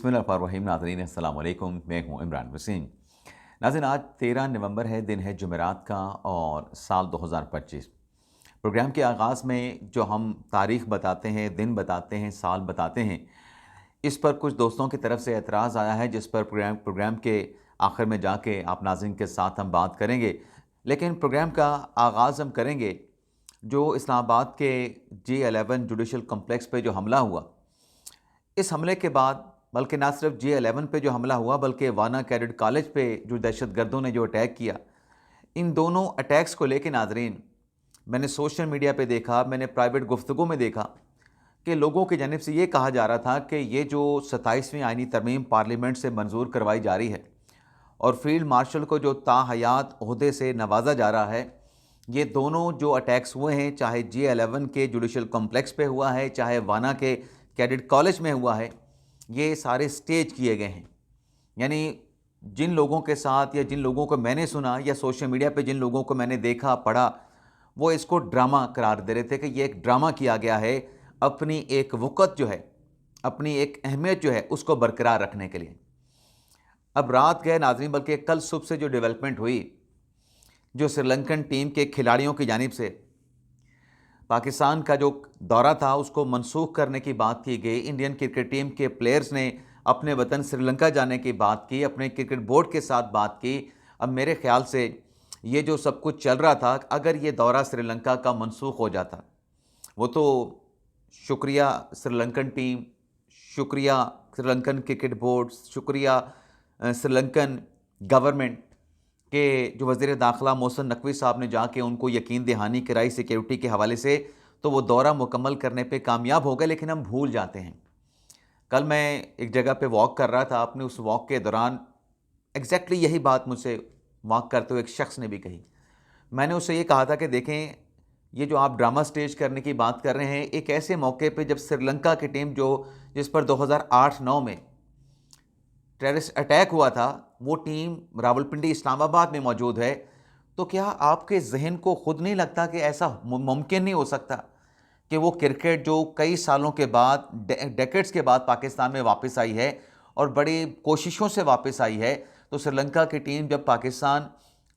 बिस्मिल्लाहिर्रहमानिर्रहीम। नाज़रीन अस्सलाम वालेकुम, मैं हूँ इमरान वसीम। नाज़रीन, आज 13 नवंबर है, दिन है जुमेरात का और साल 2025। प्रोग्राम के आगाज़ में जो हम तारीख़ बताते हैं, दिन बताते हैं, साल बताते हैं, इस पर कुछ दोस्तों की तरफ से एतराज़ आया है, जिस पर प्रोग्राम के आखिर में जाके आप नाज़रीन के साथ हम बात करेंगे। लेकिन प्रोग्राम का आगाज़ हम करेंगे जो इस्लामाबाद के G11 जुडिशल कॉम्प्लेक्स पे जो हमला हुआ। इस हमले के बाद बल्कि ना सिर्फ G11 पे जो हमला हुआ, बल्कि वाना कैडेट कॉलेज पे जो दहशतगर्दों ने जो अटैक किया, इन दोनों अटैक्स को लेके नाज़रीन मैंने सोशल मीडिया पे देखा, मैंने प्राइवेट गुफ्तगू में देखा कि लोगों की जानिब से ये कहा जा रहा था कि ये जो 27वीं आईनी तरमीम पार्लियामेंट से मंजूर करवाई जा रही है और फील्ड मार्शल को जो ताहयात ओहदे से नवाजा जा रहा है, ये दोनों जो अटैक्स हुए हैं, चाहे G11 के जुडिशल कॉम्प्लेक्स पे हुआ है, चाहे वाना के कैडेट कॉलेज में हुआ है, ये सारे स्टेज किए गए हैं। यानी जिन लोगों के साथ या जिन लोगों को मैंने सुना या सोशल मीडिया पे जिन लोगों को मैंने देखा, पढ़ा, वो इसको ड्रामा करार दे रहे थे कि ये एक ड्रामा किया गया है अपनी एक वक़्त जो है, अपनी एक अहमियत जो है, उसको बरकरार रखने के लिए। अब रात गए नाज़रीन, बल्कि कल सुबह से जो डेवलपमेंट हुई, जो श्रीलंकन टीम के खिलाड़ियों की जानिब से पाकिस्तान का जो दौरा था उसको मनसूख करने की बात की गई। इंडियन क्रिकेट टीम के प्लेयर्स ने अपने वतन श्रीलंका जाने की बात की, अपने क्रिकेट बोर्ड के साथ बात की। अब मेरे ख्याल से ये जो सब कुछ चल रहा था, अगर ये दौरा श्रीलंका का मनसूख हो जाता, वो तो शुक्रिया श्रीलंकन टीम, शुक्रिया श्रीलंकन क्रिकेट बोर्ड, शुक्रिया श्रीलंकन गवर्नमेंट के जो वज़ीर दाखिला मोहसिन नकवी साहब ने जाके उनको यकीन दहानी कराई सिक्योरिटी के हवाले से, तो वो दौरा मुकम्मल करने पे कामयाब हो गए। लेकिन हम भूल जाते हैं। कल मैं एक जगह पे वॉक कर रहा था, अपने उस वॉक के दौरान एग्जैक्टली यही बात मुझसे वॉक करते हुए एक शख्स ने भी कही। मैंने उससे ये कहा था कि देखें, ये जो आप ड्रामा स्टेज करने की बात कर रहे हैं, एक ऐसे मौके पे जब श्रीलंका की टीम जो जिस पर 2008-9 में टेररिस्ट अटैक हुआ था, वो टीम रावलपिंडी इस्लामाबाद में मौजूद है, तो क्या आपके ज़हन को खुद नहीं लगता कि ऐसा मुमकिन नहीं हो सकता कि वो क्रिकेट जो कई सालों के बाद, डेकेड्स के बाद पाकिस्तान में वापस आई है और बड़ी कोशिशों से वापस आई है, तो श्रीलंका की टीम जब पाकिस्तान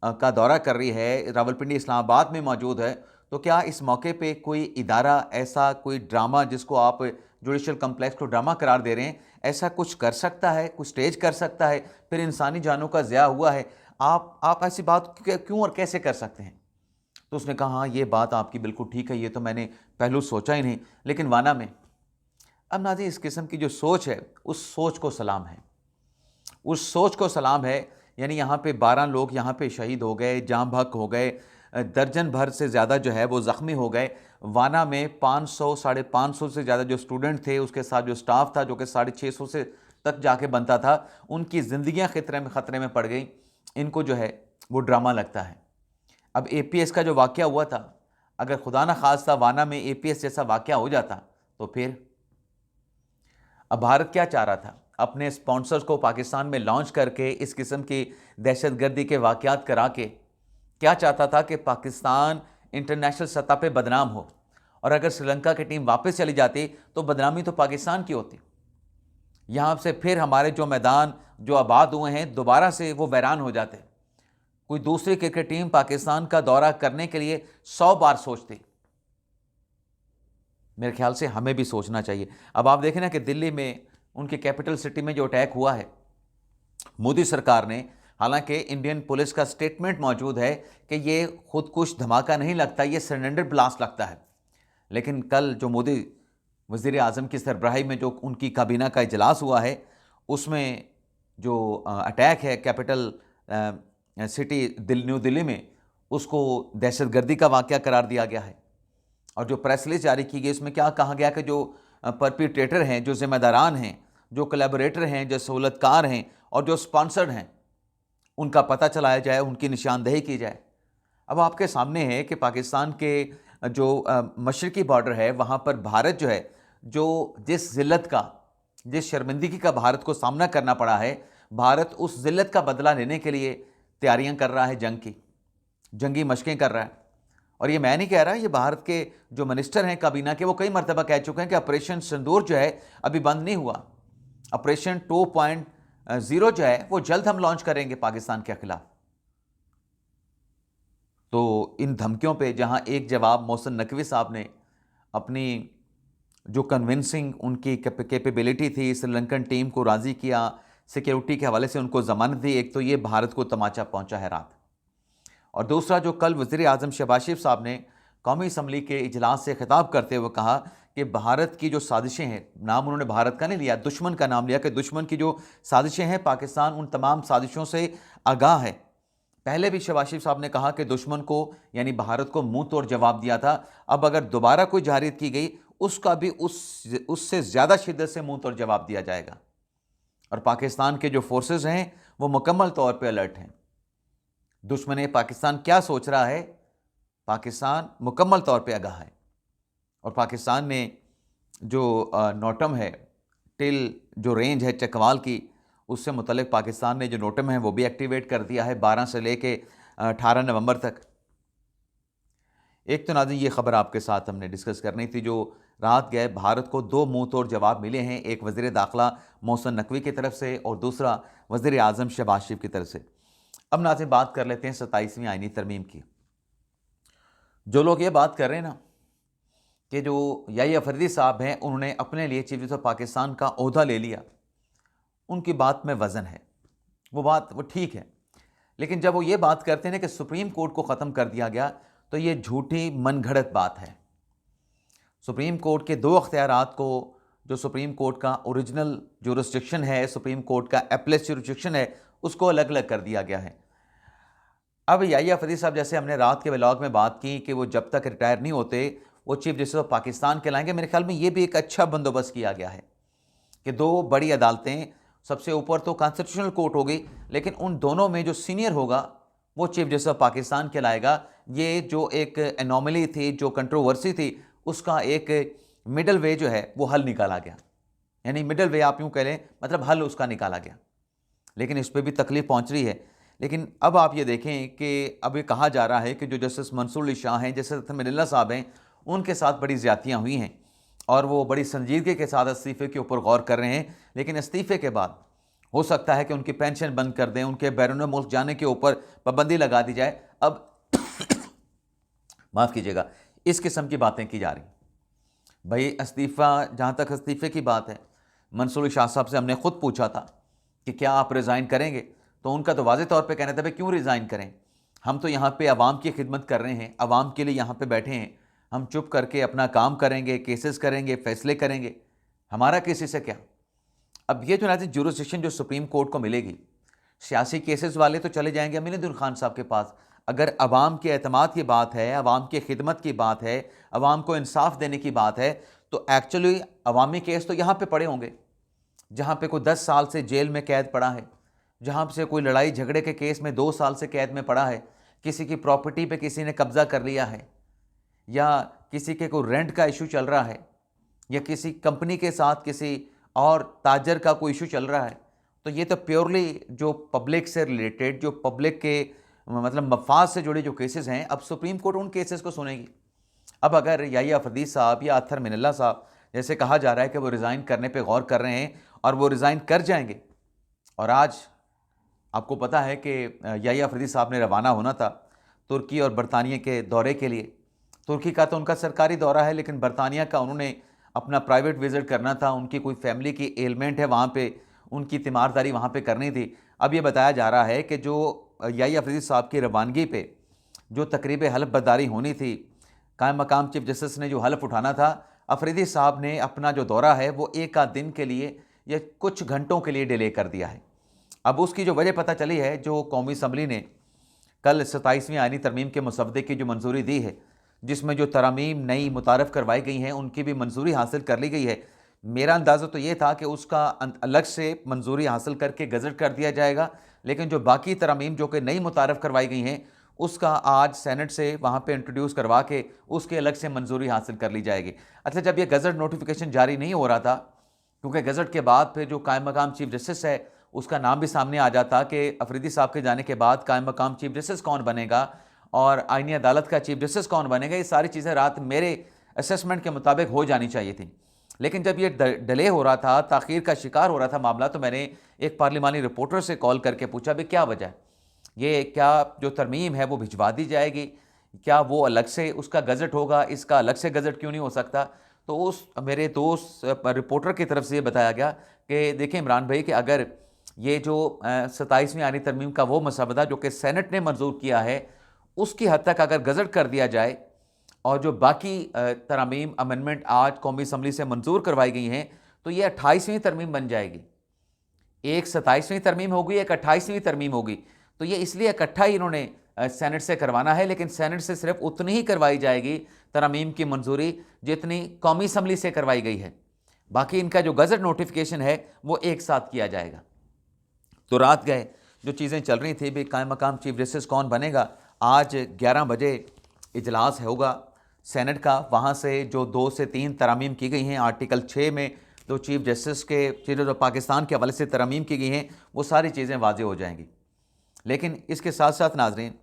का दौरा कर रही है, रावलपिंडी इस्लामाबाद में मौजूद है, तो क्या इस मौके पे कोई इदारा ऐसा कोई ड्रामा, जिसको आप जुडिशल कम्प्लेक्स को ड्रामा करार दे रहे हैं, ऐसा कुछ कर सकता है, कुछ स्टेज कर सकता है? फिर इंसानी जानों का ज़िया हुआ है, आप ऐसी बात क्यों और कैसे कर सकते हैं? तो उसने कहा, हाँ, ये बात आपकी बिल्कुल ठीक है, ये तो मैंने पहलू सोचा ही नहीं। लेकिन वाना में अब नाज़रीन इस किस्म की जो सोच है, उस सोच को सलाम है, उस सोच को सलाम है। यानी यहाँ पे 12 लोग यहाँ पे शहीद हो गए, जाँ बहक हो गए, दर्जन भर से ज़्यादा जो है वो ज़ख्मी हो गए। वाना में 500 साढ़े 500 से ज़्यादा जो स्टूडेंट थे, उसके साथ जो स्टाफ था, जो कि 650 से तक जाके बनता था, उनकी ज़िंदगियाँ खतरे में पड़ गई। इनको जो है वो ड्रामा लगता है। अब एपीएस का जो वाक़या हुआ था, अगर खुदा न खास्ता वाना में एपीएस जैसा वाक़या हो जाता, तो फिर अब भारत क्या चाह रहा था? अपने स्पॉन्सर्स को पाकिस्तान में लॉन्च करके इस किस्म की दहशतगर्दी के वाक़यात करा के क्या चाहता था कि पाकिस्तान इंटरनेशनल सतह पे बदनाम हो, और अगर श्रीलंका की टीम वापस चली जाती तो बदनामी तो पाकिस्तान की होती। यहाँ से फिर हमारे जो मैदान जो आबाद हुए हैं, दोबारा से वो वीरान हो जाते। कोई दूसरी क्रिकेट टीम पाकिस्तान का दौरा करने के लिए 100 बार सोचती। मेरे ख्याल से हमें भी सोचना चाहिए। अब आप देखें ना कि दिल्ली में, उनकी कैपिटल सिटी में जो अटैक हुआ है, मोदी सरकार ने, हालांकि इंडियन पुलिस का स्टेटमेंट मौजूद है कि ये खुदकुश धमाका नहीं लगता, ये सिलेंडर ब्लास्ट लगता है। लेकिन कल जो मोदी वज़ीर आज़म की सरबराही में जो उनकी काबीना का इजलास हुआ है, उसमें जो अटैक है कैपिटल सिटी न्यू दिल्ली में, उसको दहशतगर्दी का वाक़या करार दिया गया है। और जो प्रेस रिलीज जारी की गई, उसमें क्या कहा गया कि जो परपिट्रेटर हैं, जो ज़िम्मेदारान हैं, जो कोलैबोरेटर हैं, जो सहूलतकार हैं और जो स्पॉन्सर्ड हैं, उनका पता चलाया जाए, उनकी निशानदेही की जाए। अब आपके सामने है कि पाकिस्तान के जो मशरकी बॉर्डर है, वहाँ पर भारत जो है, जो जिस ज़िल्लत का, जिस शर्मिंदगी का भारत को सामना करना पड़ा है, भारत उस ज़िल्लत का बदला लेने के लिए तैयारियां कर रहा है, जंगी मशकें कर रहा है। और ये मैं नहीं कह रहा, ये भारत के जो मिनिस्टर हैं काबीना के, वो कई मरतबा कह चुके हैं कि ऑपरेशन सिंदूर जो है अभी बंद नहीं हुआ। ऑपरेशन 2.0 जो है वो जल्द हम लॉन्च करेंगे पाकिस्तान के खिलाफ। तो इन धमकियों पे जहां एक जवाब मोहसिन नकवी साहब ने अपनी जो कन्विंसिंग उनकी कैपेबिलिटी थी, श्रीलंकन टीम को राज़ी किया, सिक्योरिटी के हवाले से उनको ज़मानत दी, एक तो ये भारत को तमाचा पहुंचा है रात। और दूसरा जो कल वज़ीर आज़म शहबाज शरीफ साहब ने कौमी असम्बली के इजलास से खिताब करते हुए कहा कि भारत की जो साजिशें हैं, नाम उन्होंने भारत का नहीं लिया, दुश्मन का नाम लिया, कि दुश्मन की जो साजिशें हैं पाकिस्तान उन तमाम साजिशों से आगाह है। पहले भी शहबाज शरीफ साहब ने कहा कि दुश्मन को यानी भारत को मुंह तोड़ जवाब दिया था, अब अगर दोबारा कोई जारियत की गई उसका भी उससे ज़्यादा शिद्दत से मुंह तोड़ जवाब दिया जाएगा। और पाकिस्तान के जो फोर्सेस हैं वो मुकम्मल तौर पे अलर्ट हैं। दुश्मन पाकिस्तान क्या सोच रहा है, पाकिस्तान मुकम्मल तौर पे आगाह है। और पाकिस्तान ने जो नोटम है, टिल जो रेंज है चकवाल की, उससे मुतल्लिक पाकिस्तान ने जो नोटम है वो भी एक्टिवेट कर दिया है 12 से लेके 18 नवंबर तक। एक तो नाज़रीन ये ख़बर आपके साथ हमने डिस्कस करनी थी, जो रात गए भारत को 2 मुंह तोड़ जवाब मिले हैं, एक वज़ीर दाखिला मोहसिन नकवी की तरफ से और दूसरा वज़ीर आज़म शहबाज शरीफ की तरफ से। अब नाज़रीन बात कर लेते हैं 27वीं आईनी तरमीम की। जो लोग ये बात कर रहे हैं ना कि जो याहिया अफरीदी साहब हैं उन्होंने अपने लिए चीफ जस्टिस ऑफ पाकिस्तान का ओहदा ले लिया, उनकी बात में वज़न है, वो ठीक है। लेकिन जब वो ये बात करते हैं कि सुप्रीम कोर्ट को ख़त्म कर दिया गया, तो ये झूठी मनगढ़ंत बात है। सुप्रीम कोर्ट के 2 अख्तियारात को, जो सुप्रीम कोर्ट का ओरिजिनल जुरिस्डिक्शन है, सुप्रीम कोर्ट का एपलेस जुरिस्डिक्शन है, उसको अलग अलग कर दिया गया है। अब याहिया अफरीदी साहब, जैसे हमने रात के व्लॉग में बात की कि वो जब तक रिटायर नहीं होते वो चीफ जस्टिस ऑफ पाकिस्तान के लाएंगे, मेरे ख्याल में ये भी एक अच्छा बंदोबस्त किया गया है कि 2 बड़ी अदालतें, सबसे ऊपर तो कॉन्स्टिट्यूशनल कोर्ट होगी, लेकिन उन दोनों में जो सीनियर होगा वो चीफ जस्टिस ऑफ पाकिस्तान कहलाएगा। ये जो एक एनोमली थी, जो कंट्रोवर्सी थी, उसका एक मिडल वे जो है वो हल निकाला गया। यानी मिडल वे आप यूँ कह लें, मतलब हल उसका निकाला गया। लेकिन इस पर भी तकलीफ पहुँच रही है। लेकिन अब आप ये देखें कि अब ये कहा जा रहा है कि जो जस्टिस मंसूर अली शाह हैं, जस्टिस मिनल्ला साहब हैं, उनके साथ बड़ी ज़्यादतियाँ हुई हैं और वो बड़ी संजीदगी के साथ इस्तीफ़े के ऊपर गौर कर रहे हैं। लेकिन इस्तीफ़े के बाद हो सकता है कि उनकी पेंशन बंद कर दें, उनके बैरून मुल्क जाने के ऊपर पाबंदी लगा दी जाए। अब माफ़ कीजिएगा, इस किस्म की बातें की जा रही। भाई इस्तीफ़ा, जहाँ तक इस्तीफ़े की बात है, मंसूर अली शाह साहब से हमने ख़ुद पूछा था कि क्या आप रिज़ाइन करेंगे, तो उनका तो वाज़ेह तौर पे कहना था भाई क्यों रिज़ाइन करें, हम तो यहाँ पे आवाम की खिदमत कर रहे हैं, आवाम के लिए यहाँ पे बैठे हैं, हम चुप करके अपना काम करेंगे, केसेस करेंगे, फैसले करेंगे, हमारा किसी से क्या। अब ये जो नाज़रीन जुरिस्डिक्शन जो सुप्रीम कोर्ट को मिलेगी, सियासी केसेस वाले तो चले जाएंगे अमीनुद्दीन खान साहब के पास। अगर अवाम के एतमाद की बात है, अवाम की खिदमत की बात है, अवाम को इंसाफ देने की बात है, तो एक्चुअली अवामी केस तो यहाँ पे पड़े होंगे, जहाँ पे कोई 10 साल से जेल में कैद पड़ा है, जहाँ से कोई लड़ाई झगड़े के केस में 2 साल से कैद में पड़ा है, किसी की प्रॉपर्टी पे किसी ने कब्ज़ा कर लिया है, या किसी के कोई रेंट का इशू चल रहा है, या किसी कंपनी के साथ किसी और ताजर का कोई इशू चल रहा है, तो ये तो प्योरली जो पब्लिक से रिलेटेड, जो पब्लिक के मतलब मफाद से जुड़े जो केसेस हैं, अब सुप्रीम कोर्ट उन केसेस को सुनेगी। अब अगर याहिया अफरीदी साहब या अत्तर मिनल्ला साहब, जैसे कहा जा रहा है कि वो रिज़ाइन करने पे गौर कर रहे हैं और वो रिज़ाइन कर जाएंगे, और आज आपको पता है कि याहिया अफरीदी साहब ने रवाना होना था तुर्की और बरतानिया के दौरे के लिए। तुर्की का तो उनका सरकारी दौरा है, लेकिन बरतानिया का उन्होंने अपना प्राइवेट विज़िट करना था, उनकी कोई फैमिली की एलमेंट है वहाँ पे, उनकी तीमारदारी वहाँ पे करनी थी। अब ये बताया जा रहा है कि जो याहिया अफरीदी साहब की रवानगी पे जो तकरीब हल्फ बर्दारी होनी थी, कायम मकाम चीफ जस्टिस ने जो हल्फ उठाना था, अफरीदी साहब ने अपना जो दौरा है वो 1 आध दिन के लिए या कुछ घंटों के लिए डिले कर दिया है। अब उसकी जो वजह पता चली है, जो कौमी असम्बली ने कल 27वीं आईनी तरमीम के मसवदे की जो मंजूरी दी है, जिसमें जो तरामीम नई मुतारफ़ करवाई गई हैं उनकी भी मंजूरी हासिल कर ली गई है। मेरा अंदाज़ा तो ये था कि उसका अलग से मंजूरी हासिल करके गज़ट कर दिया जाएगा, लेकिन जो बाकी तरामीम जो कि नई मुतारफ़ करवाई गई हैं उसका आज सेनेट से वहाँ पे इंट्रोड्यूस करवा के उसके अलग से मंजूरी हासिल कर ली जाएगी। अच्छा, जब ये गज़ट नोटिफिकेशन जारी नहीं हो रहा था, क्योंकि गज़ट के बाद फिर जो कायम मकाम चीफ जस्टिस है उसका नाम भी सामने आ जाता कि अफरीदी साहब के जाने के बाद कायम मकाम चीफ जस्टिस कौन बनेगा और आईनी अदालत का चीफ जस्टिस कौन बनेगा, ये सारी चीज़ें रात मेरे असेसमेंट के मुताबिक हो जानी चाहिए थी। लेकिन जब ये डिले हो रहा था, ताख़ीर का शिकार हो रहा था मामला, तो मैंने एक पार्लिमानी रिपोर्टर से कॉल करके पूछा भी क्या वजह है, ये क्या जो तरमीम है वो भिजवा दी जाएगी, क्या वो अलग से उसका गज़ट होगा, इसका अलग से गज़ट क्यों नहीं हो सकता। तो उस मेरे दोस्त रिपोर्टर की तरफ से ये बताया गया कि देखिए इमरान भाई कि अगर ये जो 27वीं आईनी तरमीम का वो मसवदा जो कि सेनेट ने मंजूर किया है, उसकी हद तक अगर गज़ट कर दिया जाए और जो बाकी तरमीम अमेंडमेंट आज कौमी असम्बली से मंजूर करवाई गई हैं, तो ये 28वीं तरमीम बन जाएगी। एक 27वीं तरमीम होगी, एक 28वीं तरमीम होगी। तो ये इसलिए इकट्ठा ही इन्होंने सेनेट से करवाना है, लेकिन सेनेट से सिर्फ उतनी ही करवाई जाएगी तरमीम की मंजूरी जितनी कौमी असम्बली से करवाई गई है। बाकी इनका जो गज़ट नोटिफिकेशन है वो एक साथ किया जाएगा। तो रात गए जो चीज़ें चल रही थी भी कायम मकाम चीफ जस्टिस कौन बनेगा, आज 11 बजे इजलास होगा सेनेट का। वहाँ से जो 2 से 3 तरमीम की गई हैं आर्टिकल 6 में, तो चीफ जस्टिस के जो पाकिस्तान के हवाले से तरमीम की गई हैं, वो सारी चीज़ें वाज़ेह हो जाएंगी। लेकिन इसके साथ साथ नाज़रीन,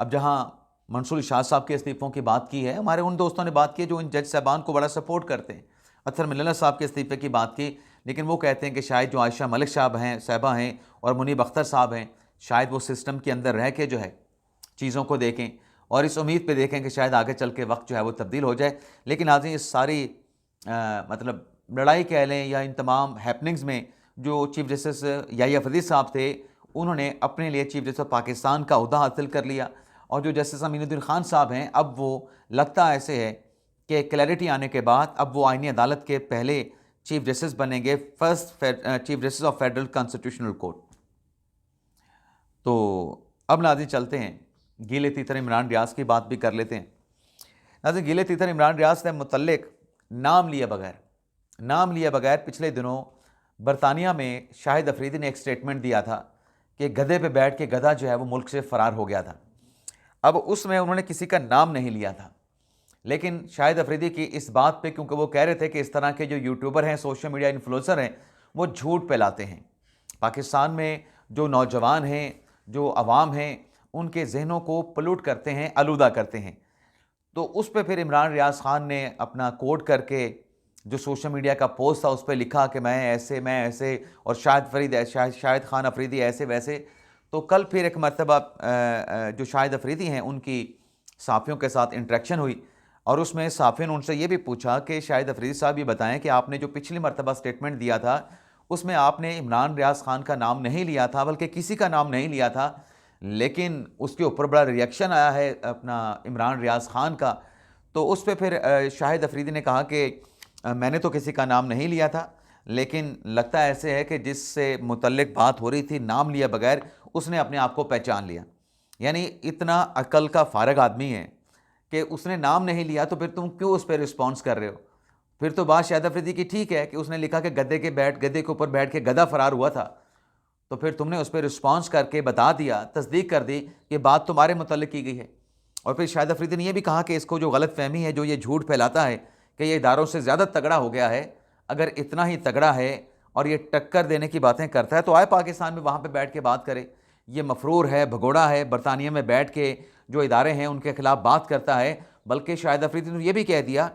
अब जहाँ मंसूर इरशाद साहब के इस्तीफ़ों की बात की है, हमारे उन दोस्तों ने बात की जो इन जज साहबान को बड़ा सपोर्ट करते हैं, अत्तर मिल्लत साहब के इस्तीफ़े की बात की, लेकिन वो कहते हैं कि शायद जो आयशा मलिक साहबा हैं और मुनीब अख्तर साहब हैं, शायद वो सिस्टम के अंदर रह के जो है चीज़ों को देखें और इस उम्मीद पे देखें कि शायद आगे चल के वक्त जो है वो तब्दील हो जाए। लेकिन आज इस सारी मतलब लड़ाई कह लें या इन तमाम हैपनिंग्स में जो चीफ जस्टिस याहिया फरीद साहब थे, उन्होंने अपने लिए चीफ जस्टिस पाकिस्तान का ओहदा हासिल कर लिया। और जो जस्टिस अमीनुद्दीन खान साहब हैं, अब वो लगता ऐसे है कि क्लैरिटी आने के बाद अब वो आईनी अदालत के पहले चीफ जस्टिस बनेंगे, first chief justice of federal constitutional court. तो अब नाज़रीन चलते हैं गीले तीतर इमरान रियाज की बात भी कर लेते हैं। नाज़रीन गीले तीतर इमरान रियाज से मुतल्लिक नाम लिए बगैर पिछले दिनों बरतानिया में शाहिद अफरीदी ने एक स्टेटमेंट दिया था कि गधे पे बैठ के गधा जो है वो मुल्क से फ़रार हो गया था। अब उसमें उन्होंने किसी का नाम नहीं लिया था, लेकिन शाहिद अफरीदी की इस बात पे, क्योंकि वो कह रहे थे कि इस तरह के जो यूट्यूबर हैं, सोशल मीडिया इन्फ्लुएंसर हैं, वो झूठ फैलाते हैं। पाकिस्तान में जो नौजवान हैं, जो अवाम हैं, उनके जहनों को पलूट करते हैं, आलूदा करते हैं। तो उस पर फिर इमरान रियाज खान ने अपना कोड करके जो सोशल मीडिया का पोस्ट था उस पर लिखा कि मैं ऐसे और शाहिद खान अफरीदी ऐसे वैसे। तो कल फिर एक मरतबा जो शाहिद अफरीदी हैं उनकी सहाफ़ियों के साथ इंटरेक्शन हुई और उसमें सहाफ़ियों ने उनसे ये भी पूछा कि शाहिद अफरीदी साहब ये बताएं कि आपने जो पिछली मरतबा स्टेटमेंट दिया था उसमें आपने इमरान रियाज खान का नाम नहीं लिया था, बल्कि किसी का नाम नहीं लिया था, लेकिन उसके ऊपर बड़ा रिएक्शन आया है अपना इमरान रियाज खान का। तो उस पर फिर शाहिद अफरीदी ने कहा कि मैंने तो किसी का नाम नहीं लिया था, लेकिन लगता ऐसे है कि जिससे मुतल्लिक बात हो रही थी नाम लिया बगैर उसने अपने आप को पहचान लिया। यानी इतना अक्ल का फारग आदमी है कि उसने नाम नहीं लिया, तो फिर तुम क्यों उस पर रिस्पॉन्स कर रहे हो। फिर तो बात शाहिद अफरीदी की ठीक है कि उसने लिखा कि गधे के ऊपर बैठ के गधा फरार हुआ था, तो फिर तुमने उस पर रिस्पॉन्स करके बता दिया, तस्दीक कर दी कि बात तुम्हारे मुतल्लिक की गई है। और फिर शाहिद अफरीदी ने यह भी कहा कि इसको जो गलत फहमी है, जो ये झूठ फैलाता है कि ये इदारों से ज़्यादा तगड़ा हो गया है, अगर इतना ही तगड़ा है और ये टक्कर देने की बातें करता है तो आए पाकिस्तान में वहाँ पे बैठ के बात करे। ये मफरूर है, भगोड़ा है, बरतानिया में बैठ के जो इदारे हैं उनके खिलाफ बात करता है। बल्कि शाहिद अफरीदी ने यह भी कह दिया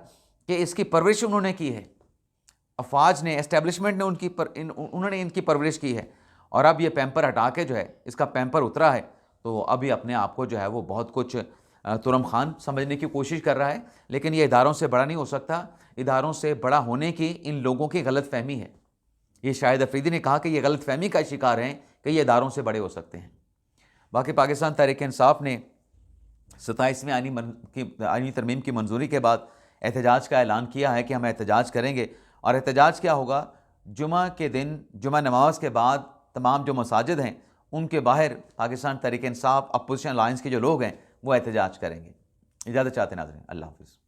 कि इसकी परवरिश उन्होंने की है, अफवाज ने, एस्टेब्लिशमेंट ने उन्होंने इनकी परवरिश की है। और अब ये पैम्पर हटा के जो है इसका पैम्पर उतरा है, तो अभी अपने आप को जो है वो बहुत कुछ तुरम खान समझने की कोशिश कर रहा है। लेकिन ये इदारों से बड़ा नहीं हो सकता, इदारों से बड़ा होने की इन लोगों की गलत फहमी है। ये शाहिद अफरीदी ने कहा कि ये गलत फहमी का शिकार हैं कि ये इदारों से बड़े हो सकते हैं। बाकी पाकिस्तान तहरीक इंसाफ ने 27वें आईनी तरमीम की मंजूरी के बाद एहतजाज का ऐलान किया है कि हम एहतजाज करेंगे। और एहतजाज क्या होगा, जुमा के दिन, जुमा नमाज के बाद तमाम जो मसाजिद हैं उनके बाहर पाकिस्तान तहरीक इंसाफ अपोजिशन अलायंस के जो लोग हैं वो एहतजाज करेंगे। इजाज़त चाहते हैं नाज़रीन, अल्लाह हाफ़िज़।